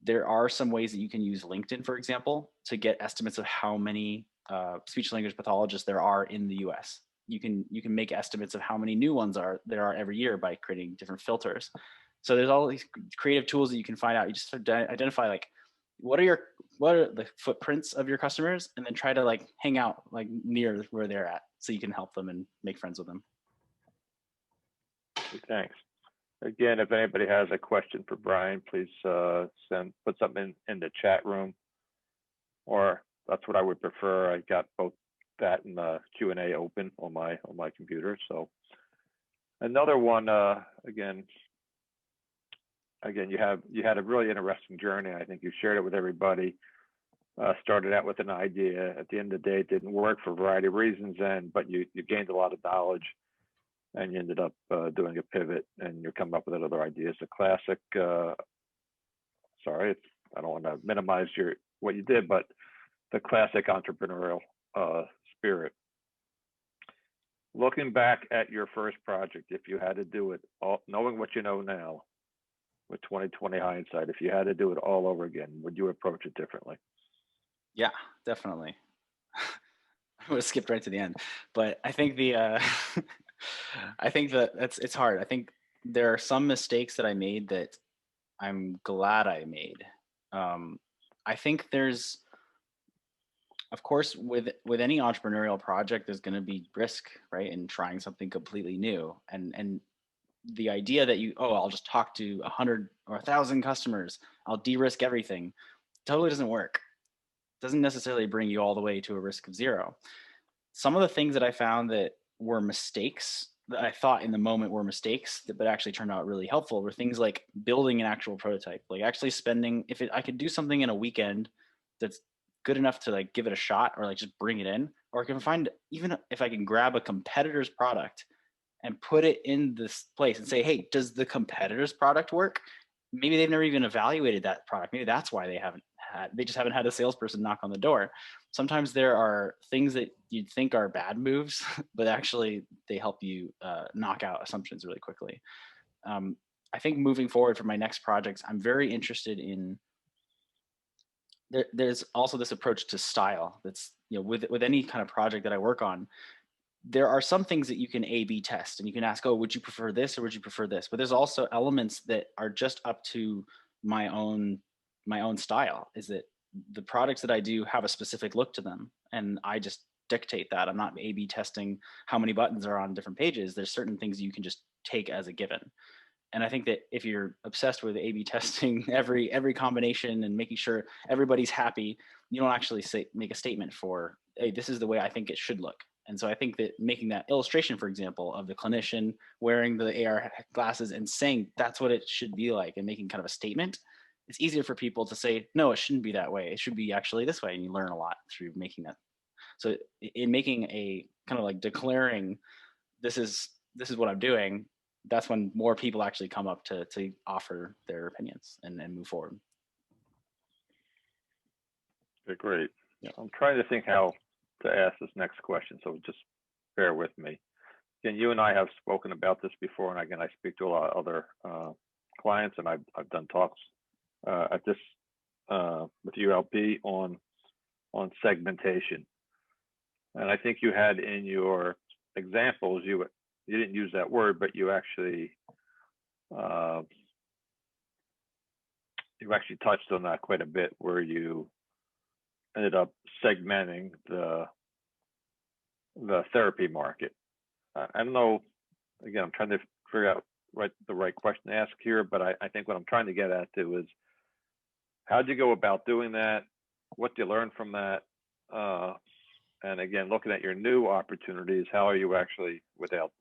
There are some ways that you can use LinkedIn, for example, to get estimates of how many speech language pathologists there are in the US. You can make estimates of how many new ones there are every year by creating different filters. So there's all these creative tools that you can find out. You just have to identify like what are the footprints of your customers, and then try to like hang out like near where they're at, so you can help them and make friends with them. Thanks. Again, if anybody has a question for Brian, please put something in the chat room, or that's what I would prefer. I got both that and the Q&A open on my computer. So another one, again, you had a really interesting journey. I think you shared it with everybody. Started out with an idea. At the end of the day, it didn't work for a variety of reasons, but you gained a lot of knowledge, and you ended up doing a pivot, and you're coming up with other ideas. A classic. Sorry, I don't want to minimize what you did, but the classic entrepreneurial spirit. Looking back at your first project, if you had to do it, knowing what you know now, with 2020 hindsight, if you had to do it all over again, would you approach it differently? Yeah, definitely. I would have skipped right to the end, but I think I think that it's hard. I think there are some mistakes that I made that I'm glad I made. I think there's, of course, with any entrepreneurial project, there's going to be risk, right? In trying something completely new, and the idea that I'll just talk to 100 or 1,000 customers, I'll de-risk everything, totally doesn't work. Doesn't necessarily bring you all the way to a risk of zero. Some of the things that I found that were mistakes that I thought in the moment were mistakes, but actually turned out really helpful, were things like building an actual prototype, like actually spending, I could do something in a weekend that's good enough to like give it a shot, or like just bring it in, or I can find, even if I can grab a competitor's product and put it in this place and say, hey, does the competitor's product work? Maybe they've never even evaluated that product. Maybe that's why they just haven't had a salesperson knock on the door. Sometimes there are things that you'd think are bad moves, but actually they help you knock out assumptions really quickly. I think moving forward for my next projects, I'm very interested in, there's also this approach to style that's, with any kind of project that I work on, there are some things that you can A/B test, and you can ask, oh, would you prefer this or would you prefer this? But there's also elements that are just up to my own style. Is that the products that I do have a specific look to them, and I just dictate that. I'm not A/B testing how many buttons are on different pages. There's certain things you can just take as a given. And I think that if you're obsessed with A/B testing every combination and making sure everybody's happy, you don't actually make a statement for, hey, this is the way I think it should look. And so I think that making that illustration, for example, of the clinician wearing the AR glasses and saying that's what it should be like, and making kind of a statement, it's easier for people to say, no, it shouldn't be that way. It should be actually this way. And you learn a lot through making that. So in making a kind of like declaring, this is what I'm doing, that's when more people actually come up to offer their opinions and move forward. Okay, great. Yeah. I'm trying to think how to ask this next question, so just bear with me. Again, you and I have spoken about this before, and again, I speak to a lot of other clients, and I've done talks at this with ULP on segmentation. And I think you had in your examples, you didn't use that word, but you actually touched on that quite a bit, where you ended up segmenting the therapy market. I don't know, again, I'm trying to figure out the right question to ask here, but I think what I'm trying to get at too is, how'd you go about doing that? What did you learn from that? And again, looking at your new opportunities, how are you actually, without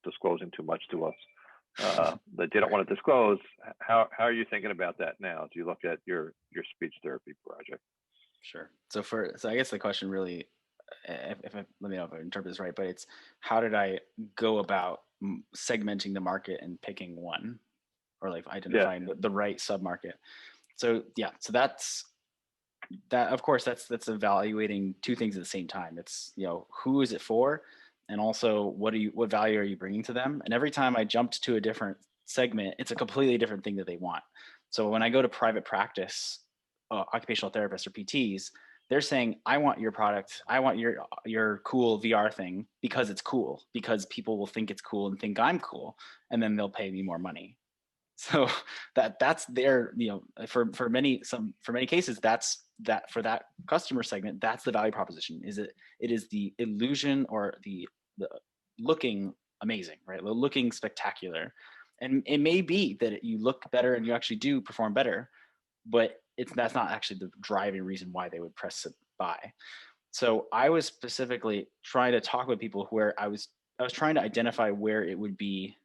disclosing too much to us, that you don't want to disclose, how are you thinking about that now as you look at your speech therapy project? Sure. So I guess the question really, let me know if I interpret this right, but it's how did I go about segmenting the market and picking one, or like identifying the right sub market. So yeah, so that's that. Of course, that's evaluating two things at the same time. It's, you know, who is it for, and also what value are you bringing to them. And every time I jumped to a different segment, it's a completely different thing that they want. So when I go to private practice, occupational therapists or PTs, they're saying, I want your product, I want your cool VR thing because it's cool, because people will think it's cool and think I'm cool, and then they'll pay me more money. So that's their, you know, for many cases, that's that for that customer segment, that's the value proposition. It is the illusion, or the looking amazing, right? Looking spectacular. And it may be that you look better and you actually do perform better, but that's not actually the driving reason why they would press it buy. So I was specifically trying to talk with people where I was trying to identify where it would be,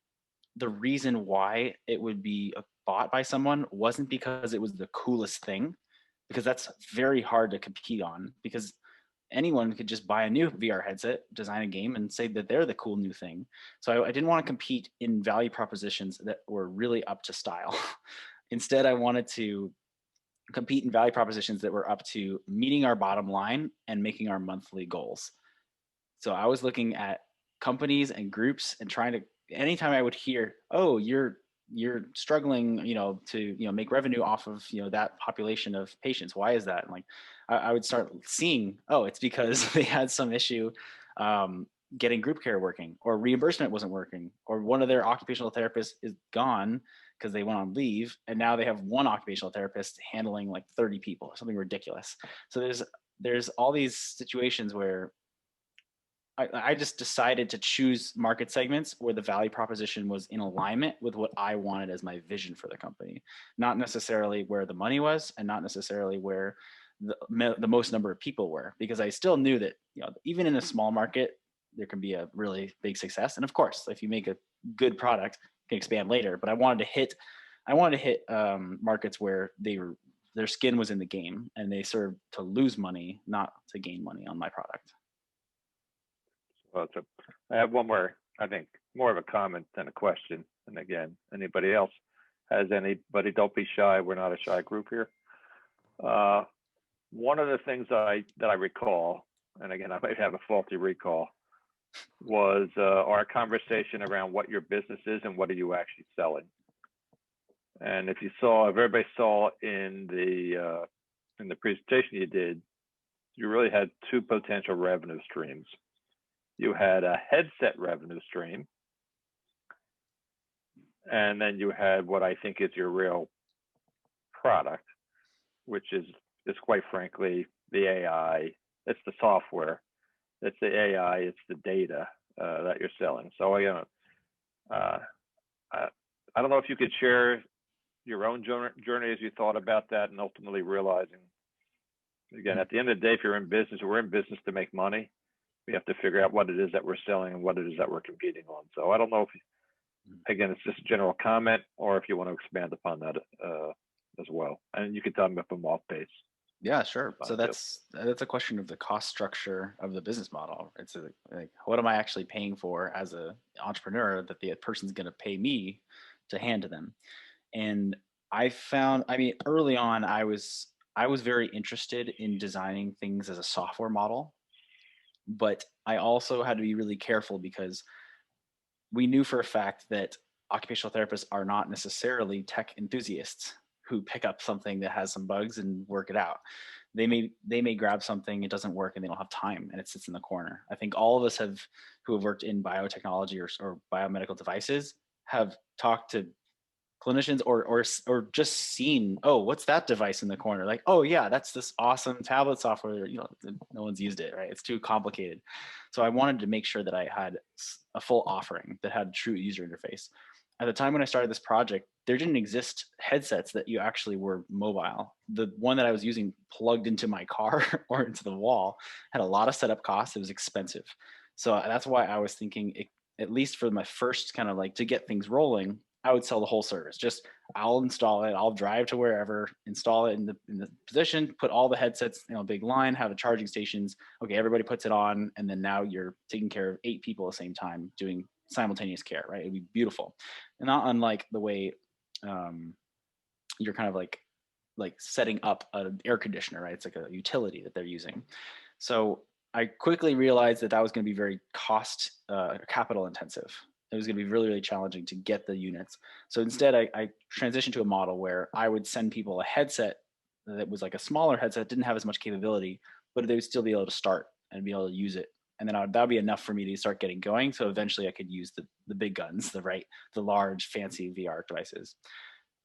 the reason why it would be bought by someone wasn't because it was the coolest thing, because that's very hard to compete on, because anyone could just buy a new VR headset, design a game, and say that they're the cool new thing. So I didn't want to compete in value propositions that were really up to style. Instead, I wanted to compete in value propositions that were up to meeting our bottom line and making our monthly goals. So I was looking at companies and groups and trying to, anytime I would hear, oh, you're struggling, you know, to, you know, make revenue off of, you know, that population of patients. Why is that? And like, I would start seeing, oh, it's because they had some issue getting group care working, or reimbursement wasn't working, or one of their occupational therapists is gone because they went on leave, and now they have one occupational therapist handling like 30 people, or something ridiculous. So there's all these situations where I just decided to choose market segments where the value proposition was in alignment with what I wanted as my vision for the company, not necessarily where the money was, and not necessarily where the most number of people were, because I still knew that, you know, even in a small market, there can be a really big success. And of course, if you make a good product, you can expand later. But I wanted to hit markets where their skin was in the game, and they served to lose money, not to gain money on my product. Well, I have one more, I think, more of a comment than a question. And again, anybody else has anybody, don't be shy. We're not a shy group here. One of the things that I recall, and again, I might have a faulty recall, was our conversation around what your business is and what are you actually selling. And if everybody saw in the presentation you did, you really had two potential revenue streams. You had a headset revenue stream, and then you had what I think is your real product, which is quite frankly the AI. It's the software, it's the AI, it's the data that you're selling. So I don't know if you could share your own journey as you thought about that, and ultimately realizing, again, at the end of the day, if you're in business, we're in business to make money. We have to figure out what it is that we're selling and what it is that we're competing on. So I don't know if, again, it's just a general comment, or if you want to expand upon that as well. And you can tell me if I'm off base. Yeah, sure. So that's a question of the cost structure of the business model. It's like, what am I actually paying for as an entrepreneur that the person's going to pay me to hand to them? And I found, I mean, early on, I was very interested in designing things as a software model, but I also had to be really careful, because we knew for a fact that occupational therapists are not necessarily tech enthusiasts who pick up something that has some bugs and work it out. They may grab something, it doesn't work, and they don't have time, and it sits in the corner. I think all of us who have worked in biotechnology or biomedical devices have talked to clinicians or just seen, oh, what's that device in the corner? Like, oh yeah, that's this awesome tablet software. You know, no one's used it, right? It's too complicated. So I wanted to make sure that I had a full offering that had true user interface. At the time when I started this project, there didn't exist headsets that you actually were mobile. The one that I was using plugged into my car or into the wall had a lot of setup costs. It was expensive. So that's why I was thinking, at least for my first kind of like to get things rolling, I would sell the whole service. Just I'll install it. I'll drive to wherever, install it in the position, put all the headsets, big line, have the charging stations. Okay, everybody puts it on, and then now you're taking care of 8 people at the same time doing simultaneous care, right? It'd be beautiful, and not unlike the way you're kind of like setting up an air conditioner, right? It's like a utility that they're using. So I quickly realized that was going to be very capital intensive. It was going to be really, really challenging to get the units. So instead, I transitioned to a model where I would send people a headset that was like a smaller headset, didn't have as much capability, but they would still be able to start and be able to use it. And then that would be enough for me to start getting going. So eventually I could use the big guns, the large, fancy VR devices.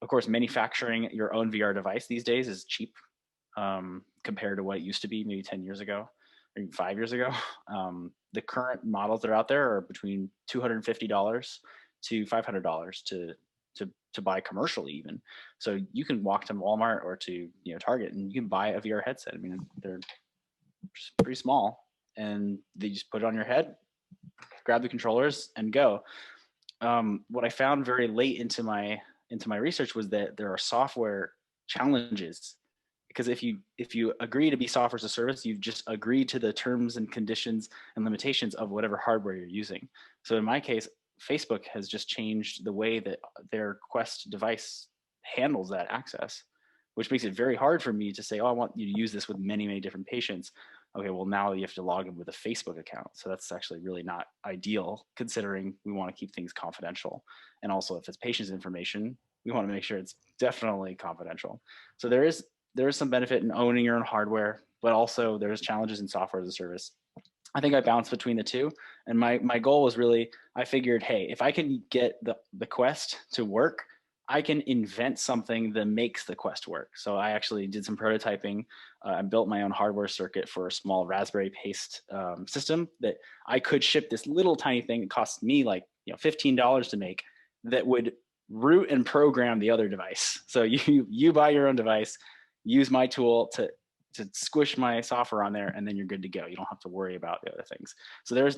Of course, manufacturing your own VR device these days is cheap compared to what it used to be maybe 10 years ago or even 5 years ago. The current models that are out there are between $250 to $500 to buy commercially even. So you can walk to Walmart or to Target and you can buy a VR headset. I mean, they're just pretty small and they just put it on your head, grab the controllers and go. What I found very late into my research was that there are software challenges, because if you agree to be software as a service, you've just agreed to the terms and conditions and limitations of whatever hardware you're using. So in my case, Facebook has just changed the way that their Quest device handles that access, which makes it very hard for me to say, oh, I want you to use this with many, many different patients. Okay, well, now you have to log in with a Facebook account. So that's actually really not ideal, considering we want to keep things confidential. And also, if it's patient's information, we want to make sure it's definitely confidential. So there is some benefit in owning your own hardware, but also there's challenges in software as a service. I think I bounced between the two. And my goal was really, I figured, hey, if I can get the Quest to work, I can invent something that makes the Quest work. So I actually did some prototyping. I built my own hardware circuit for a small Raspberry Paste system that I could ship this little tiny thing. It cost me like $15 to make, that would root and program the other device. So you buy your own device, use my tool to squish my software on there, and then you're good to go. You don't have to worry about the other things. So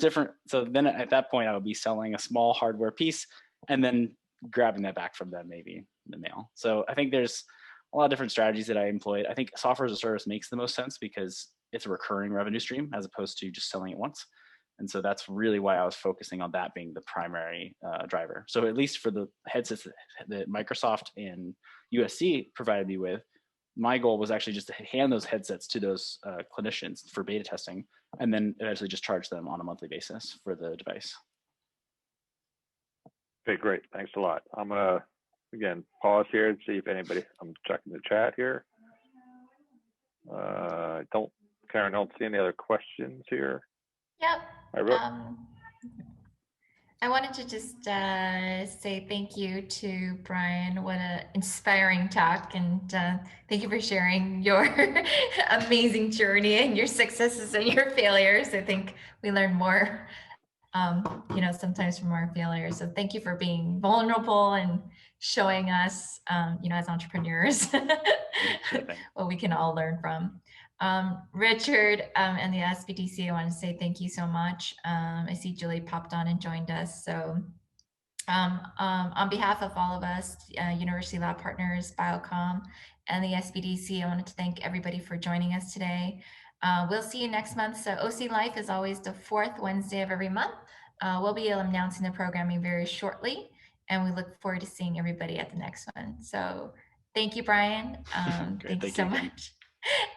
so then at that point I would be selling a small hardware piece and then grabbing that back from them maybe in the mail. So I think there's a lot of different strategies that I employed. I think software as a service makes the most sense because it's a recurring revenue stream as opposed to just selling it once. And so that's really why I was focusing on that being the primary driver. So at least for the headsets that Microsoft and USC provided me with, my goal was actually just to hand those headsets to those clinicians for beta testing, and then eventually just charge them on a monthly basis for the device. Okay, great. Thanks a lot. I'm going to, again, pause here and see if anybody, I'm checking the chat here. Karen, I don't see any other questions here. Yep. I wrote. I wanted to just say thank you to Brian. What an inspiring talk, and thank you for sharing your amazing journey and your successes and your failures. I think we learn more, sometimes from our failures. So thank you for being vulnerable and showing us, as entrepreneurs, what we can all learn from. Richard and the SBDC, I want to say thank you so much. I see Julie popped on and joined us. So on behalf of all of us, University Lab Partners, Biocom, and the SBDC, I wanted to thank everybody for joining us today. We'll see you next month. So OC Life is always the 4th Wednesday of every month. We'll be announcing the programming very shortly, and we look forward to seeing everybody at the next one. So thank you, Brian. Thank you so much.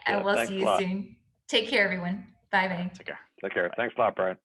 And we'll see you soon. Take care, everyone. Bye-bye. Take care. Take care. Thanks a lot, Brian.